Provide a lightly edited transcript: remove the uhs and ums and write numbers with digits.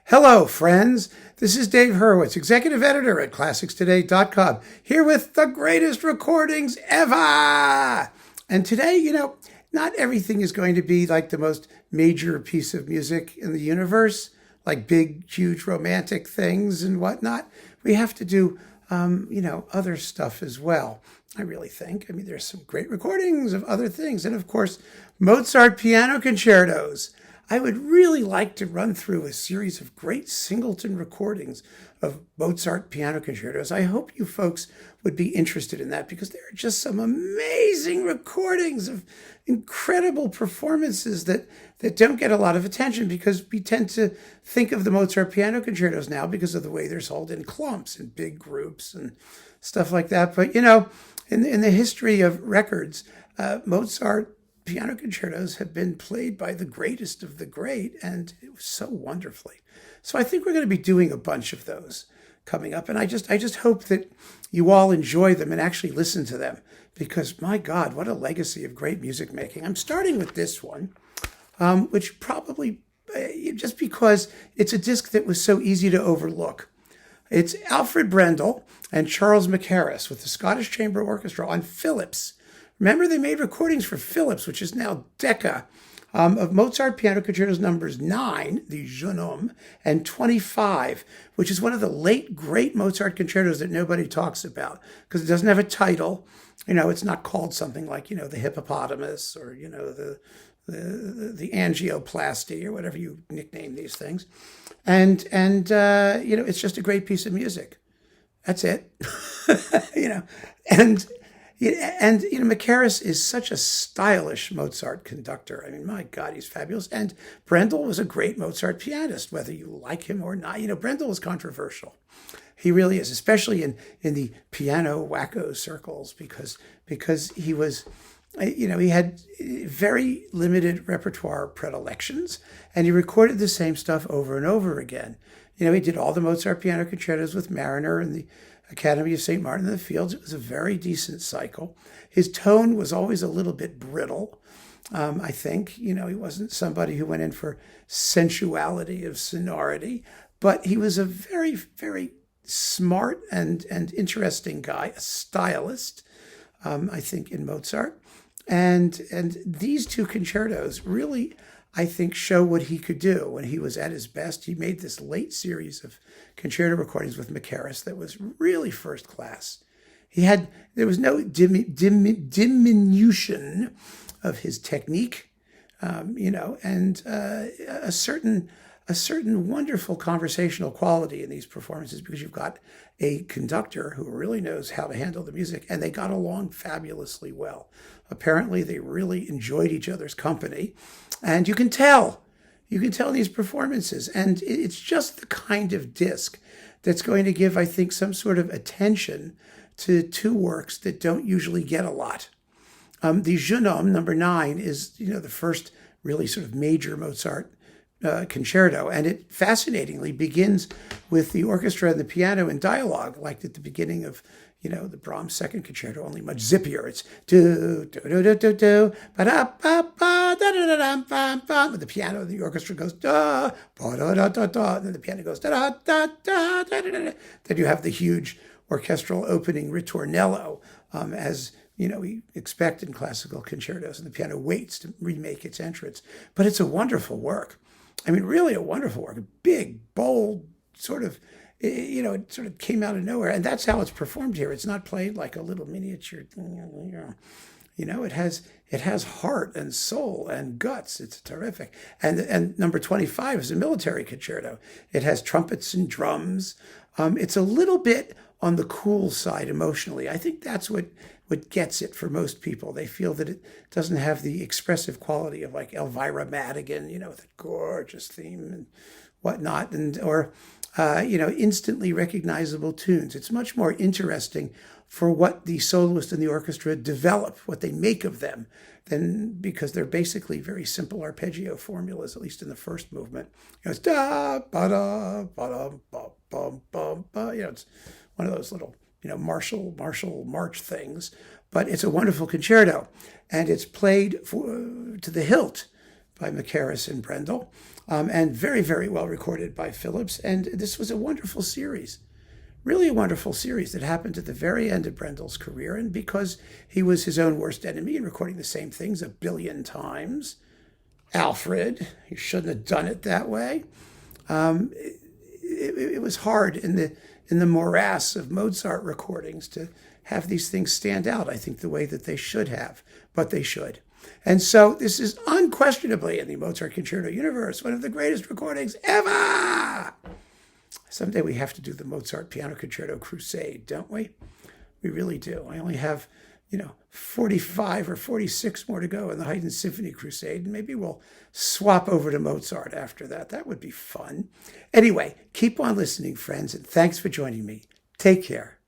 Hello, friends. This is Dave Hurwitz, executive editor at ClassicsToday.com, here with the greatest recordings ever. And today, not everything is going to be like the most major piece of music in the universe, like big, huge romantic things and whatnot. We have to do, other stuff as well. I really think. There's some great recordings of other things. And of course, Mozart piano concertos. I would really like to run through a series of great singleton recordings of Mozart piano concertos. I hope you folks would be interested in that because there are just some amazing recordings of incredible performances that don't get a lot of attention because we tend to think of the Mozart piano concertos now because of the way they're sold in clumps and big groups and stuff like that. But, in the history of records, Mozart piano concertos have been played by the greatest of the great, and it was so wonderfully. So I think we're going to be doing a bunch of those coming up, and I just hope that you all enjoy them and actually listen to them, because my God, what a legacy of great music making. I'm starting with this one, which probably, just because it's a disc that was so easy to overlook. It's Alfred Brendel and Charles Mackerras with the Scottish Chamber Orchestra on Philips. Remember, they made recordings for Philips, which is now Decca, of Mozart piano concertos numbers 9, the Jeunehomme, and 25, which is one of the late great Mozart concertos that nobody talks about because it doesn't have a title. It's not called something like, the hippopotamus or, the angioplasty or whatever you nickname these things. And it's just a great piece of music. That's it. And Mackerras is such a stylish Mozart conductor. My God, he's fabulous. And Brendel was a great Mozart pianist, whether you like him or not. Brendel is controversial. He really is, especially in the piano wacko circles, because he was, he had very limited repertoire predilections, and he recorded the same stuff over and over again. He did all the Mozart piano concertos with Mariner and the Academy of St. Martin in the Fields. It was a very decent cycle. His tone was always a little bit brittle, I think. He wasn't somebody who went in for sensuality of sonority, but he was a very, very smart and interesting guy, a stylist, I think, in Mozart. And these two concertos really, I think, show what he could do when he was at his best. He made this late series of concerto recordings with Mackerras that was really first class. There was no diminution of his technique, and a certain wonderful conversational quality in these performances because you've got a conductor who really knows how to handle the music, and they got along fabulously well. Apparently, they really enjoyed each other's company, and you can tell in these performances. And it's just the kind of disc that's going to give, I think, some sort of attention to two works that don't usually get a lot. The Jeunehomme, number 9, is the first really sort of major Mozart concerto, and it fascinatingly begins with the orchestra and the piano in dialogue, like at the beginning of the Brahms second concerto, only much zippier. It's do do do do do do ba da ba ba da da da da ba ba. With the piano, and the orchestra goes da ba da da da da, and then the piano goes da da da da da da. Then you have the huge orchestral opening ritornello, as we expect in classical concertos, and the piano waits to remake its entrance. But it's a wonderful work. Really a wonderful work. A big, bold, sort of, it sort of came out of nowhere. And that's how it's performed here. It's not played like a little miniature, it has heart and soul and guts. It's terrific. And number 25 is a military concerto. It has trumpets and drums. It's a little bit on the cool side emotionally. I think that's what gets it for most people. They feel that it doesn't have the expressive quality of like Elvira Madigan, with a gorgeous theme and whatnot, or instantly recognizable tunes. It's much more interesting for what the soloist and the orchestra develop, what they make of them, because they're basically very simple arpeggio formulas, at least in the first movement. It's da ba da ba da ba ba ba ba. It's one of those little martial march things, but it's a wonderful concerto, and it's played to the hilt by Mackerras and Brendel, and very, very well recorded by Phillips. And this was a wonderful series, really a wonderful series that happened at the very end of Brendel's career. And because he was his own worst enemy and recording the same things a billion times, Alfred, he shouldn't have done it that way. It was hard in the morass of Mozart recordings to have these things stand out, I think, the way that they should have, but they should. And so this is unquestionably, in the Mozart Concerto universe, one of the greatest recordings ever. Someday we have to do the Mozart Piano Concerto Crusade, don't we? We really do. I only have, 45 or 46 more to go in the Haydn Symphony Crusade, and maybe we'll swap over to Mozart after that. That would be fun. Anyway, keep on listening, friends, and thanks for joining me. Take care.